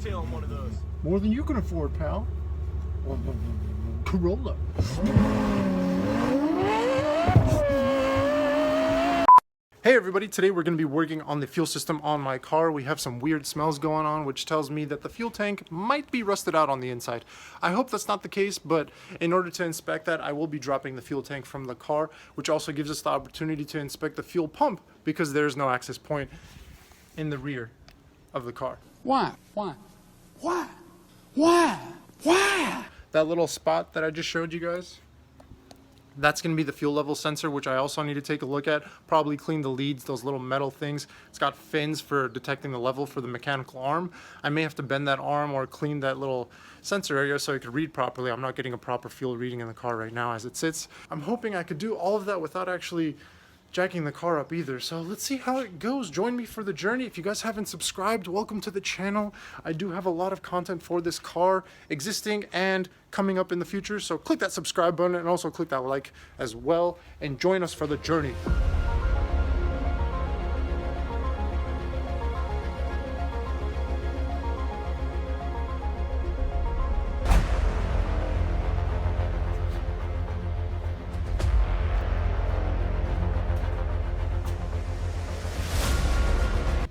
detail on one of those. More than you can afford, pal. Corolla. Hey everybody, today we're going to be working on the fuel system on my car. We have some weird smells going on, which tells me that the fuel tank might be rusted out on the inside. I hope that's not the case, but in order to inspect that, I will be dropping the fuel tank from the car, which also gives us the opportunity to inspect the fuel pump because there's no access point in the rear of the car. Why? Why? Why? Why? Why? That little spot that I just showed you guys, that's going to be the fuel level sensor, which I also need to take a look at. Probably clean the leads, those little metal things. It's got fins for detecting the level for the mechanical arm. I may have to bend that arm or clean that little sensor area so I could read properly. I'm not getting a proper fuel reading in the car right now as it sits. I'm hoping I could do all of that without actually jacking the car up either. So let's see how it goes. Join me for the journey. If you guys haven't subscribed, welcome to the channel. I do have a lot of content for this car existing and coming up in the future. So click that subscribe button and also click that like as well and join us for the journey.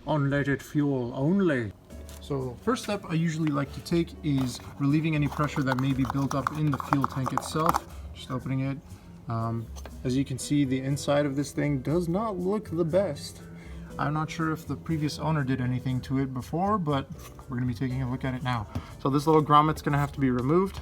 Unleaded fuel only. So first step I usually like to take is relieving any pressure that may be built up in the fuel tank itself. Just opening it. As you can see, the inside of this thing does not look the best. I'm not sure if the previous owner did anything to it before, but we're going to be taking a look at it now. So this little grommet's going to have to be removed,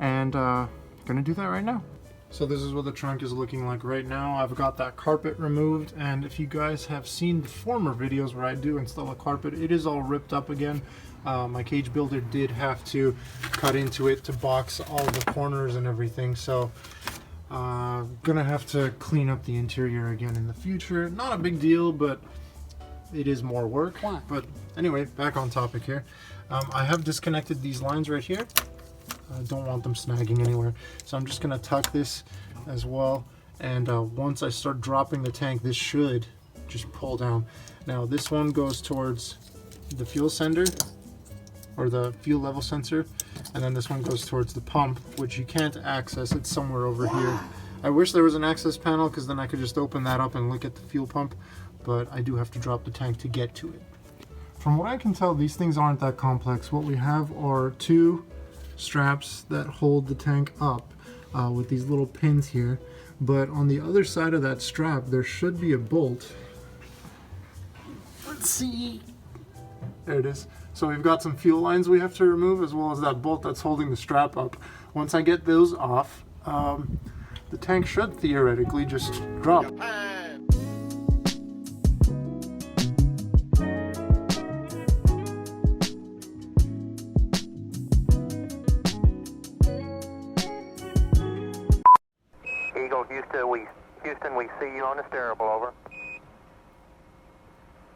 and going to do that right now. So this is what the trunk is looking like right now. I've got that carpet removed, and if you guys have seen the former videos where I do install a carpet, it is all ripped up again. My cage builder did have to cut into it to box all the corners and everything, so gonna have to clean up the interior again in the future. Not a big deal, but it is more work. But anyway, back on topic here. I have disconnected these lines right here. I don't want them snagging anywhere, so I'm just gonna tuck this as well, and once I start dropping the tank, this should just pull down. Now this one goes towards the fuel sender or the fuel level sensor, and then this one goes towards the pump, which you can't access. It's somewhere over here. I wish there was an access panel because then I could just open that up and look at the fuel pump, but I do have to drop the tank to get to it. From what I can tell, these things aren't that complex. What we have are two straps that hold the tank up with these little pins here, but on the other side of that strap there should be a bolt. Let's see, there it is. So we've got some fuel lines we have to remove, as well as that bolt that's holding the strap up. Once I get those off, the tank should theoretically just drop. Houston, we see you on the steerable, over.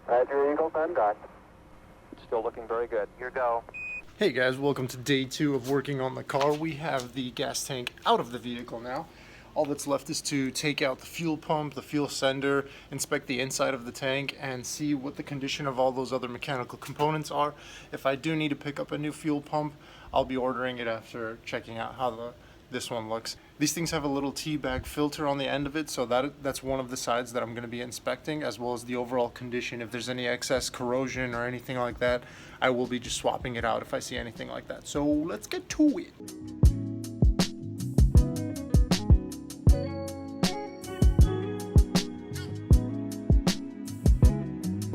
Roger, Eagle, done dot. Still looking very good. Your go. Hey guys, welcome to day 2 of working on the car. We have the gas tank out of the vehicle now. All that's left is to take out the fuel pump, the fuel sender, inspect the inside of the tank, and see what the condition of all those other mechanical components are. If I do need to pick up a new fuel pump, I'll be ordering it after checking out how this one looks. These things have a little tea bag filter on the end of it, so that's one of the sides that I'm going to be inspecting, as well as the overall condition. If there's any excess corrosion or anything like that, I will be just swapping it out if I see anything like that. So let's get to it.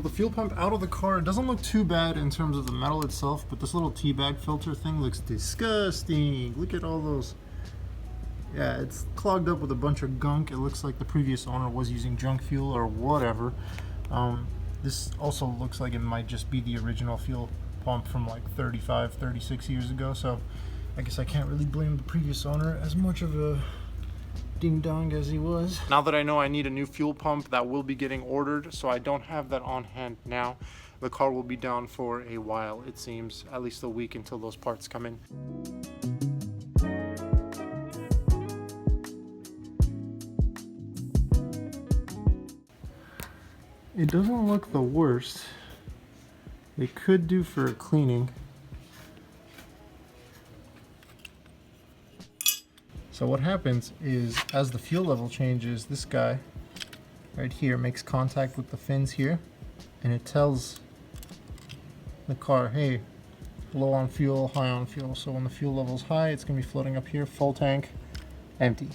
The fuel pump out of the car, it doesn't look too bad in terms of the metal itself, but this little tea bag filter thing looks disgusting. Look at all those. Yeah, it's clogged up with a bunch of gunk. It looks like the previous owner was using junk fuel or whatever. This also looks like it might just be the original fuel pump from like 35, 36 years ago, so I guess I can't really blame the previous owner as much of a ding-dong as he was. Now that I know I need a new fuel pump, that will be getting ordered, so I don't have that on hand now. The car will be down for a while, it seems, at least a week until those parts come in. It doesn't look the worst. It could do for cleaning. So what happens is, as the fuel level changes, this guy right here makes contact with the fins here, and it tells the car, hey, low on fuel, high on fuel. So when the fuel level's high, it's going to be floating up here, full tank, empty.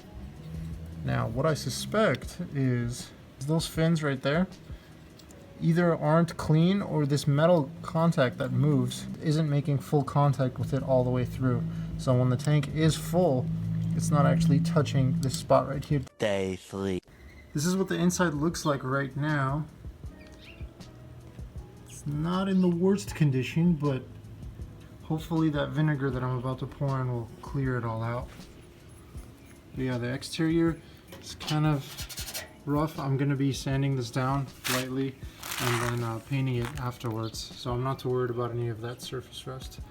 Now, what I suspect is those fins right there either aren't clean, or this metal contact that moves isn't making full contact with it all the way through. So when the tank is full, it's not actually touching this spot right here. Day 3. This is what the inside looks like right now. It's not in the worst condition, but hopefully that vinegar that I'm about to pour in will clear it all out. But yeah, the exterior is kind of rough. I'm going to be sanding this down lightly and then painting it afterwards. So I'm not too worried about any of that surface rust.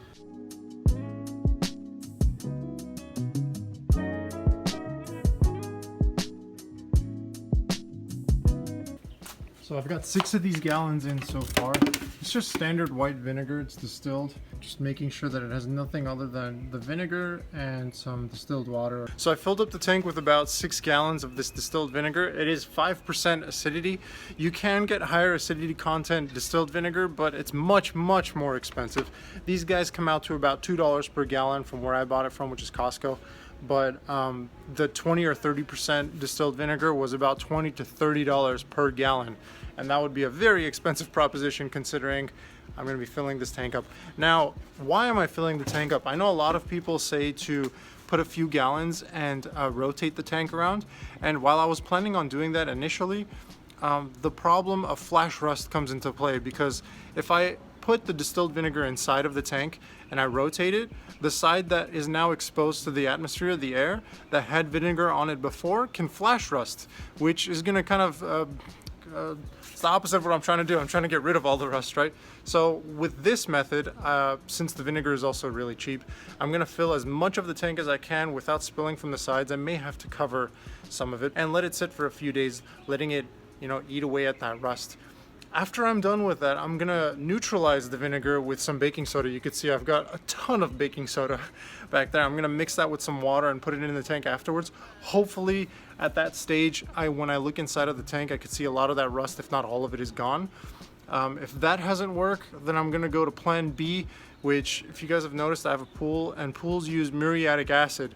So I've got 6 of these gallons in so far. It's just standard white vinegar, it's distilled. Just making sure that it has nothing other than the vinegar and some distilled water. So I filled up the tank with about 6 gallons of this distilled vinegar. It is 5% acidity. You can get higher acidity content distilled vinegar, but it's much, much more expensive. These guys come out to about $2 per gallon from where I bought it from, which is Costco. But the 20 or 30% distilled vinegar was about $20 to $30 per gallon. And that would be a very expensive proposition considering I'm going to be filling this tank up. Now, why am I filling the tank up? I know a lot of people say to put a few gallons and rotate the tank around. And while I was planning on doing that initially, the problem of flash rust comes into play, because if I put the distilled vinegar inside of the tank and I rotate it, the side that is now exposed to the atmosphere, the air, that had vinegar on it before, can flash rust, which is going to kind of it's the opposite of what I'm trying to do. I'm trying to get rid of all the rust, right? So with this method, since the vinegar is also really cheap, I'm going to fill as much of the tank as I can without spilling from the sides. I may have to cover some of it and let it sit for a few days, letting it, you know, eat away at that rust. After I'm done with that, I'm gonna neutralize the vinegar with some baking soda. You can see I've got a ton of baking soda back there. I'm gonna mix that with some water and put it in the tank afterwards. Hopefully at that stage, when I look inside of the tank, I could see a lot of that rust, if not all of it, is gone. If that hasn't worked, then I'm gonna go to plan B, which, if you guys have noticed, I have a pool, and pools use muriatic acid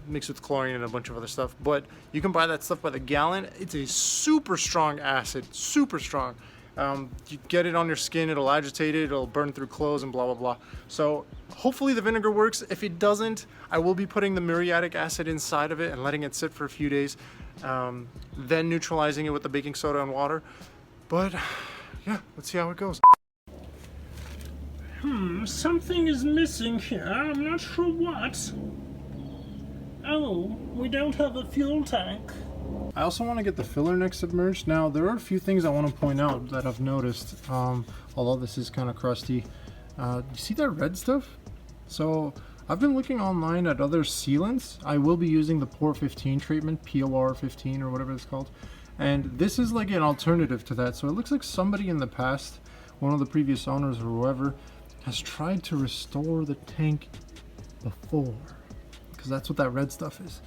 mixed with chlorine and a bunch of other stuff, but you can buy that stuff by the gallon. It's a super strong acid, super strong. You get it on your skin, it'll agitate it, it'll burn through clothes and blah blah blah. So hopefully the vinegar works. If it doesn't, I will be putting the muriatic acid inside of it and letting it sit for a few days, then neutralizing it with the baking soda and water. But yeah, let's see how it goes. Something is missing here. I'm not sure what. Oh, we don't have a fuel tank. I also want to get the filler neck submerged. Now, there are a few things I want to point out that I've noticed, although this is kind of crusty. You see that red stuff? So, I've been looking online at other sealants. I will be using the POR 15 treatment, POR 15 or whatever it's called. And this is like an alternative to that. So it looks like somebody in the past, one of the previous owners or whoever, has tried to restore the tank before. Because that's what that red stuff is.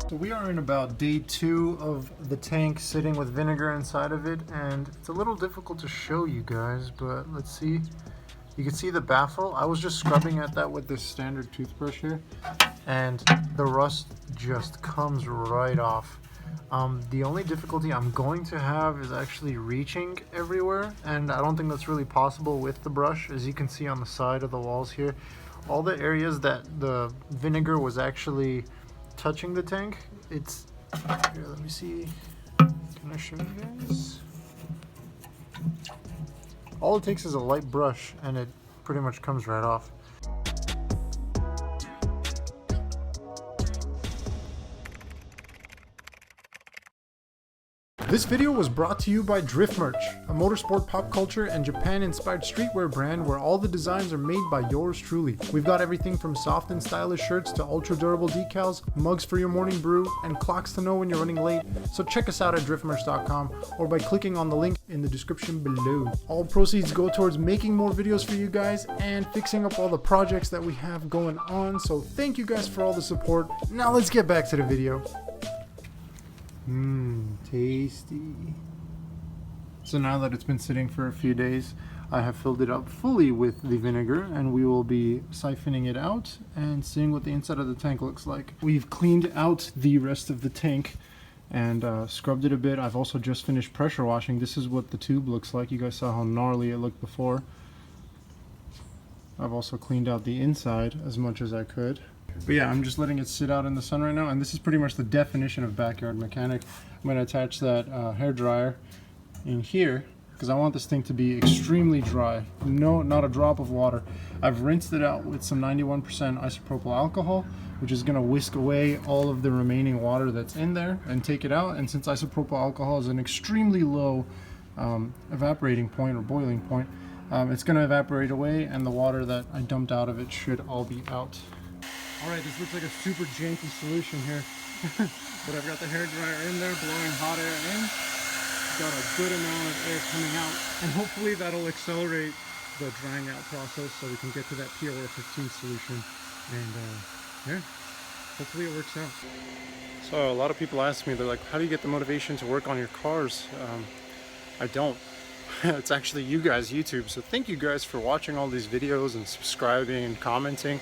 So we are in about day 2 of the tank sitting with vinegar inside of it, and it's a little difficult to show you guys, but let's see. You can see the baffle. I was just scrubbing at that with this standard toothbrush here, and the rust just comes right off. The only difficulty I'm going to have is actually reaching everywhere, and I don't think that's really possible with the brush. As you can see on the side of the walls here, all the areas that the vinegar was actually touching the tank, it's here. Let me see, can I show you guys? All it takes is a light brush and it pretty much comes right off. This video was brought to you by Drift Merch, a motorsport pop culture and Japan-inspired streetwear brand where all the designs are made by yours truly. We've got everything from soft and stylish shirts to ultra-durable decals, mugs for your morning brew, and clocks to know when you're running late. So check us out at driftmerch.com or by clicking on the link in the description below. All proceeds go towards making more videos for you guys and fixing up all the projects that we have going on. So thank you guys for all the support. Now let's get back to the video. Tasty. So now that it's been sitting for a few days, I have filled it up fully with the vinegar and we will be siphoning it out and seeing what the inside of the tank looks like. We've cleaned out the rest of the tank and scrubbed it a bit. I've also just finished pressure washing. This is what the tube looks like. You guys saw how gnarly it looked before. I've also cleaned out the inside as much as I could. But yeah, I'm just letting it sit out in the sun right now, and this is pretty much the definition of backyard mechanic. I'm going to attach that hair dryer in here because I want this thing to be extremely dry. No, not a drop of water. I've rinsed it out with some 91% isopropyl alcohol, which is going to whisk away all of the remaining water that's in there and take it out. And since isopropyl alcohol is an extremely low evaporating point or boiling point, it's going to evaporate away, and the water that I dumped out of it should all be out. Alright, this looks like a super janky solution here, but I've got the hair dryer in there blowing hot air in, got a good amount of air coming out, and hopefully that'll accelerate the drying out process so we can get to that PR15 solution, and yeah, hopefully it works out. So a lot of people ask me, they're like, how do you get the motivation to work on your cars? I don't. It's actually you guys, YouTube, so thank you guys for watching all these videos and subscribing and commenting.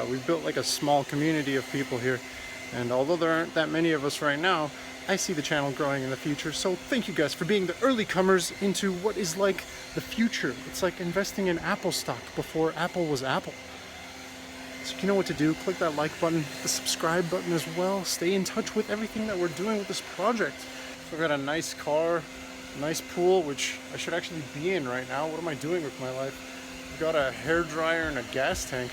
We've built like a small community of people here, and although there aren't that many of us right now, I see the channel growing in the future. So thank you guys for being the early comers into what is like the future. It's like investing in Apple stock before Apple was Apple. So you know what to do. Click that like button, the subscribe button as well. Stay in touch with everything that we're doing with this project. So I've got a nice car, nice pool, which I should actually be in right now. What am I doing with my life? I've got a hair dryer and a gas tank.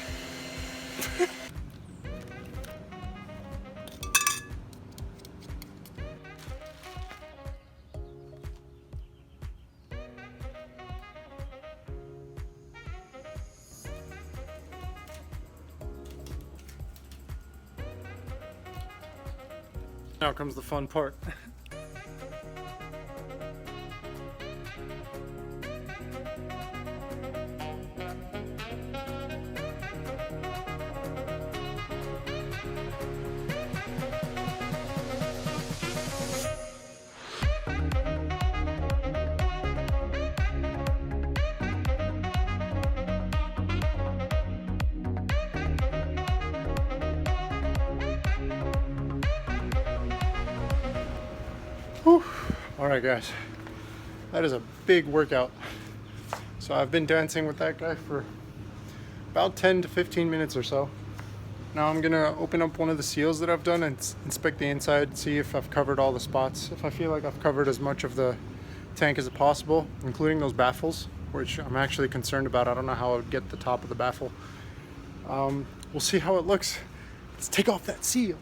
Now comes the fun part. Alright guys, that is a big workout. So I've been dancing with that guy for about 10 to 15 minutes or so. Now I'm gonna open up one of the seals that I've done and inspect the inside, see if I've covered all the spots. If I feel like I've covered as much of the tank as possible, including those baffles, which I'm actually concerned about. I don't know how I would get the top of the baffle. We'll see how it looks. Let's take off that seal.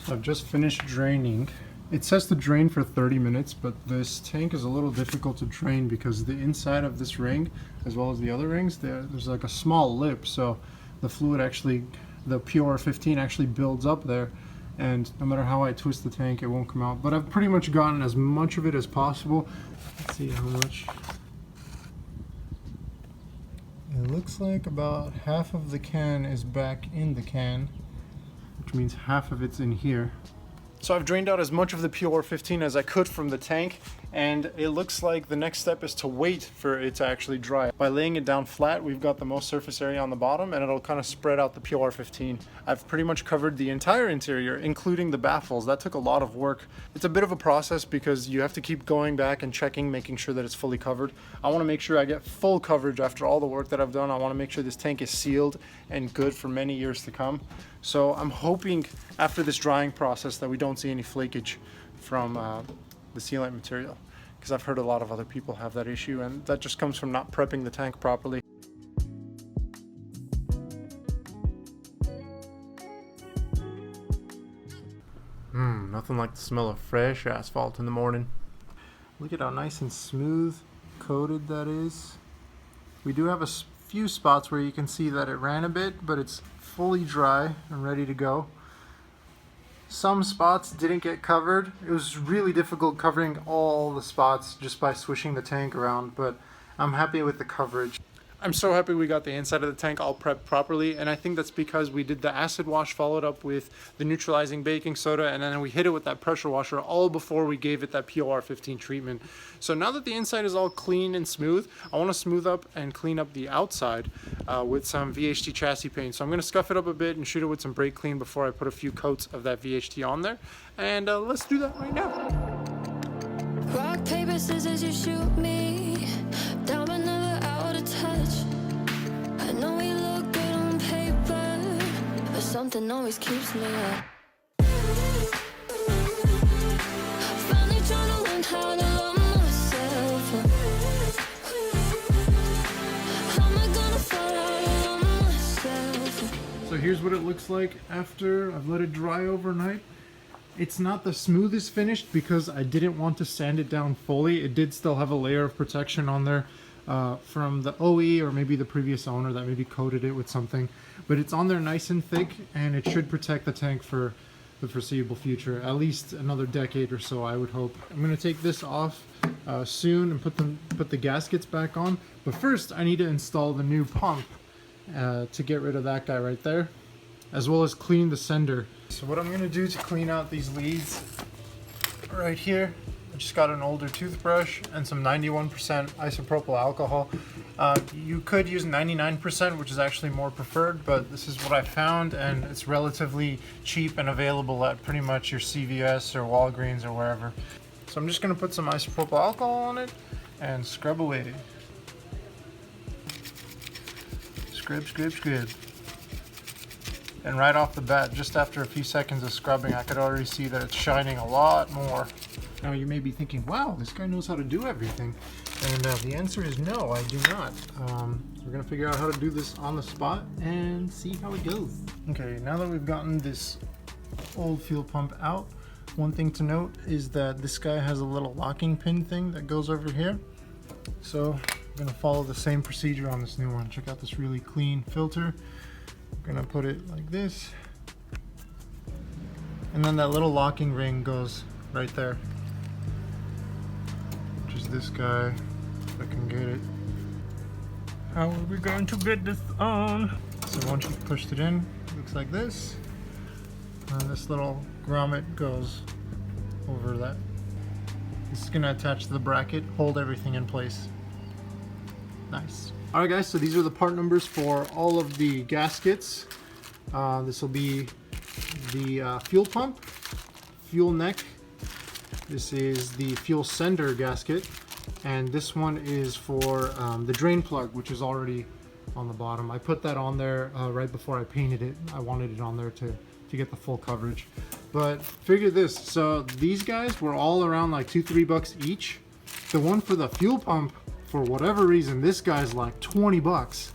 So I've just finished draining. It says to drain for 30 minutes, but this tank is a little difficult to drain because the inside of this ring, as well as the other rings, there's like a small lip, so the fluid actually, the PR15 actually builds up there, and no matter how I twist the tank, it won't come out. But I've pretty much gotten as much of it as possible. Let's see how much. It looks like about half of the can is back in the can, which means half of it's in here. So I've drained out as much of the PR15 as I could from the tank, and it looks like the next step is to wait for it to actually dry. By laying it down flat, we've got the most surface area on the bottom, and it'll kind of spread out the PR15. I've pretty much covered the entire interior, including the baffles. That took a lot of work. It's a bit of a process because you have to keep going back and checking, making sure that it's fully covered. I want to make sure I get full coverage after all the work that I've done. I want to make sure this tank is sealed and good for many years to come. So I'm hoping after this drying process that we don't see any flakage from the sealant material, because I've heard a lot of other people have that issue, and that just comes from not prepping the tank properly. nothing like the smell of fresh asphalt in the morning. Look at how nice and smooth coated that is. We do have a few spots where you can see that it ran a bit, but it's fully dry and ready to go. Some spots didn't get covered. It was really difficult covering all the spots just by swishing the tank around, but I'm happy with the coverage. I'm so happy we got the inside of the tank all prepped properly, and I think that's because we did the acid wash followed up with the neutralizing baking soda, and then we hit it with that pressure washer all before we gave it that POR 15 treatment. So now that the inside is all clean and smooth, I want to smooth up and clean up the outside with some VHT chassis paint. So I'm going to scuff it up a bit and shoot it with some brake clean before I put a few coats of that VHT on there, and let's do that right now. Rock, paper, scissors, you shoot me down but never out of touch. I know we look good on paper, but something always keeps me up. Finally trying to learn how to love myself. How am I gonna fall out of love myself? So here's what it looks like after I've let it dry overnight. It's not the smoothest finished because I didn't want to sand it down fully. It did still have a layer of protection on there from the OE or maybe the previous owner that maybe coated it with something. But it's on there nice and thick, and it should protect the tank for the foreseeable future, at least another decade or so, I would hope. I'm going to take this off soon and put the gaskets back on. But first I need to install the new pump to get rid of that guy right there, as well as clean the sender. So what I'm going to do to clean out these leads right here, I just got an older toothbrush and some 91% isopropyl alcohol. You could use 99%, which is actually more preferred, but this is what I found, and it's relatively cheap and available at pretty much your CVS or Walgreens or wherever. So I'm just going to put some isopropyl alcohol on it and scrub away. Scrub, scrub, scrub. And right off the bat, just after a few seconds of scrubbing, I could already see that it's shining a lot more. Now you may be thinking, wow, this guy knows how to do everything. And the answer is no, I do not. We're gonna figure out how to do this on the spot and see how it goes. Okay, now that we've gotten this old fuel pump out, one thing to note is that this guy has a little locking pin thing that goes over here. So I'm gonna follow the same procedure on this new one. Check out this really clean filter. I'm gonna put it like this, and then that little locking ring goes right there, which is this guy, if I can get it. How are we going to get this on? So once you've pushed it in, it looks like this, and this little grommet goes over that. This is gonna attach to the bracket, hold everything in place. Nice. Alright guys, so these are the part numbers for all of the gaskets. This will be the fuel pump, fuel neck. This is the fuel sender gasket. And this one is for the drain plug, which is already on the bottom. I put that on there right before I painted it. I wanted it on there to get the full coverage. But figure this, so these guys were all around like $2-3 each. The one for the fuel pump, for whatever reason, this guy's like 20 bucks,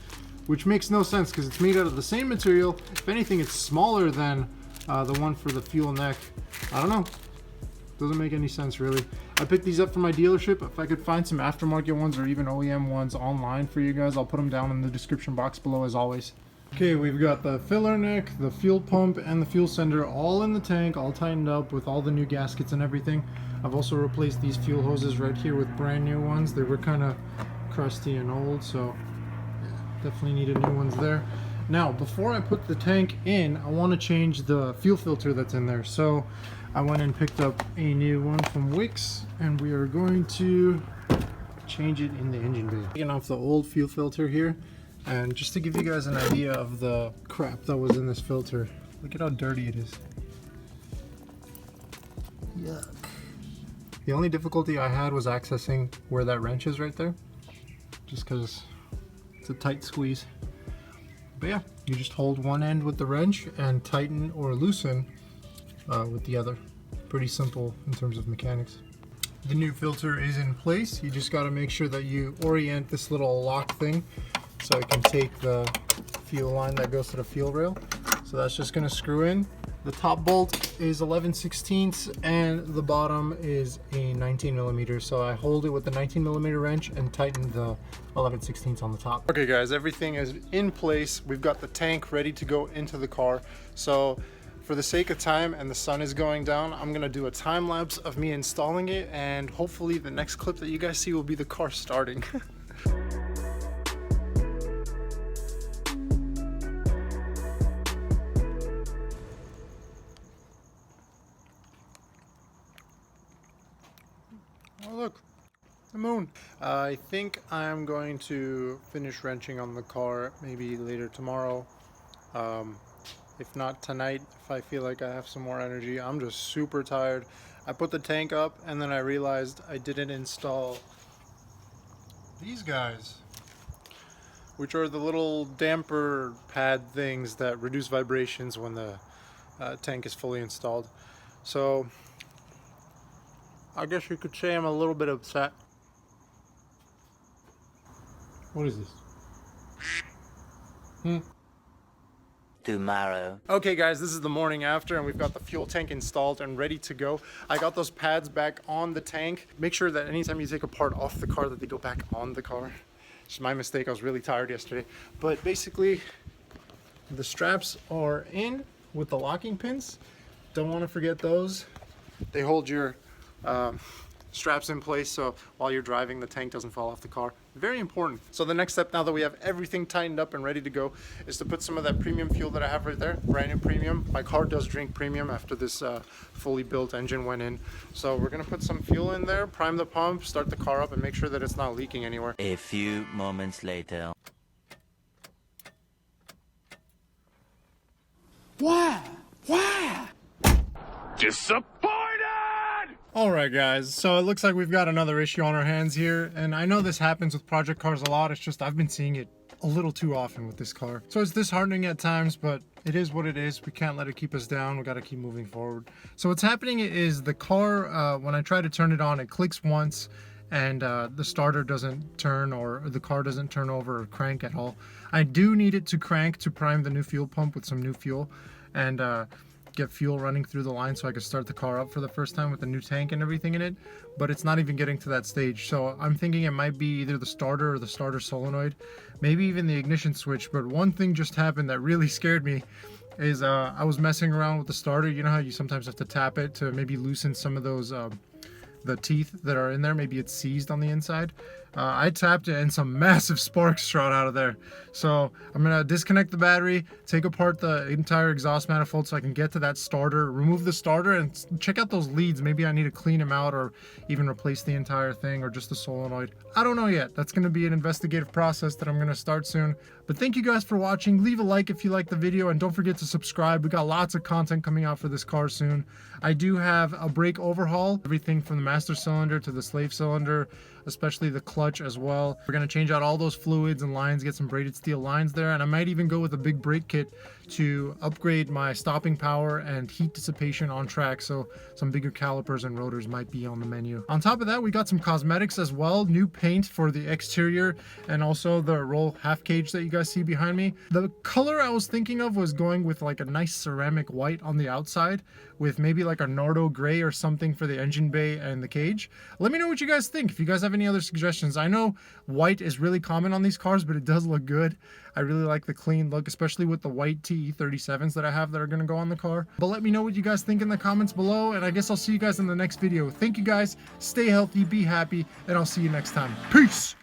which makes no sense because it's made out of the same material. If anything, it's smaller than the one for the fuel neck. I don't know. Doesn't make any sense really. I picked these up from my dealership. If I could find some aftermarket ones or even OEM ones online for you guys, I'll put them down in the description box below as always. Okay, we've got the filler neck, the fuel pump, and the fuel sender all in the tank, all tightened up with all the new gaskets and everything. I've also replaced these fuel hoses right here with brand new ones. They were kind of crusty and old, so definitely needed new ones there. Now, before I put the tank in, I want to change the fuel filter that's in there. So I went and picked up a new one from Wix, and we are going to change it in the engine bay. Taking off the old fuel filter here, and just to give you guys an idea of the crap that was in this filter, look at how dirty it is. Yuck. The only difficulty I had was accessing where that wrench is right there, just because it's a tight squeeze. But yeah, you just hold one end with the wrench and tighten or loosen with the other. Pretty simple in terms of mechanics. The new filter is in place. You just got to make sure that you orient this little lock thing so it can take the fuel line that goes to the fuel rail. So that's just going to screw in, The top bolt is 11/16 and the bottom is a 19mm. So I hold it with the 19mm wrench and tighten the 11/16 on the top. Okay guys, everything is in place. We've got the tank ready to go into the car. So for the sake of time and the sun is going down, I'm gonna do a time lapse of me installing it, and hopefully the next clip that you guys see will be the car starting. Oh look, the moon. I think I'm going to finish wrenching on the car maybe later tomorrow. If not tonight, if I feel like I have some more energy. I'm just super tired. I put the tank up and then I realized I didn't install these guys, which are the little damper pad things that reduce vibrations when the tank is fully installed. So I guess you could say I'm a little bit upset. What is this? Tomorrow. Okay guys, this is the morning after and we've got the fuel tank installed and ready to go. I got those pads back on the tank. Make sure that anytime you take a part off the car that they go back on the car. It's my mistake, I was really tired yesterday. But basically, the straps are in with the locking pins. Don't want to forget those. They hold your straps in place so while you're driving the tank doesn't fall off the car. Very important. So the next step, now that we have everything tightened up and ready to go, is to put some of that premium fuel that I have right there, brand new premium. My car does drink premium after this fully built engine went in. So we're gonna put some fuel in there, prime the pump, start the car up and make sure that it's not leaking anywhere. A few moments later. Why? Why? Alright guys, so it looks like we've got another issue on our hands here, and I know this happens with project cars a lot. It's just I've been seeing it a little too often with this car. So it's disheartening at times, but it is what it is. We can't let it keep us down. We got to keep moving forward. So what's happening is the car, when I try to turn it on, it clicks once and the starter doesn't turn, or the car doesn't turn over or crank at all. I do need it to crank to prime the new fuel pump with some new fuel and get fuel running through the line so I could start the car up for the first time with the new tank and everything in it, but it's not even getting to that stage. So I'm thinking it might be either the starter or the starter solenoid, maybe even the ignition switch. But one thing just happened that really scared me is I was messing around with the starter. You know how you sometimes have to tap it to maybe loosen some of those the teeth that are in there, maybe it's seized on the inside. I tapped it and some massive sparks shot out of there. So I'm gonna disconnect the battery, take apart the entire exhaust manifold so I can get to that starter, remove the starter and check out those leads. Maybe I need to clean them out or even replace the entire thing or just the solenoid. I don't know yet. That's gonna be an investigative process that I'm gonna start soon. But thank you guys for watching. Leave a like if you like the video and don't forget to subscribe. We got lots of content coming out for this car soon. I do have a brake overhaul, everything from the master cylinder to the slave cylinder, especially the clutch as well. We're going to change out all those fluids and lines, get some braided steel lines there, and I might even go with a big brake kit to upgrade my stopping power and heat dissipation on track, so some bigger calipers and rotors might be on the menu. On top of that, we got some cosmetics as well, new paint for the exterior and also the roll half cage that you guys see behind me. The color I was thinking of was going with like a nice ceramic white on the outside with maybe like a Nardo gray or something for the engine bay and the cage. Let me know what you guys think. If you guys have any other suggestions. I know white is really common on these cars, but it does look good. I really like the clean look, especially with the white TE37s that I have that are going to go on the car. But let me know what you guys think in the comments below, and I guess I'll see you guys in the next video. Thank you guys, stay healthy, be happy, and I'll see you next time. Peace!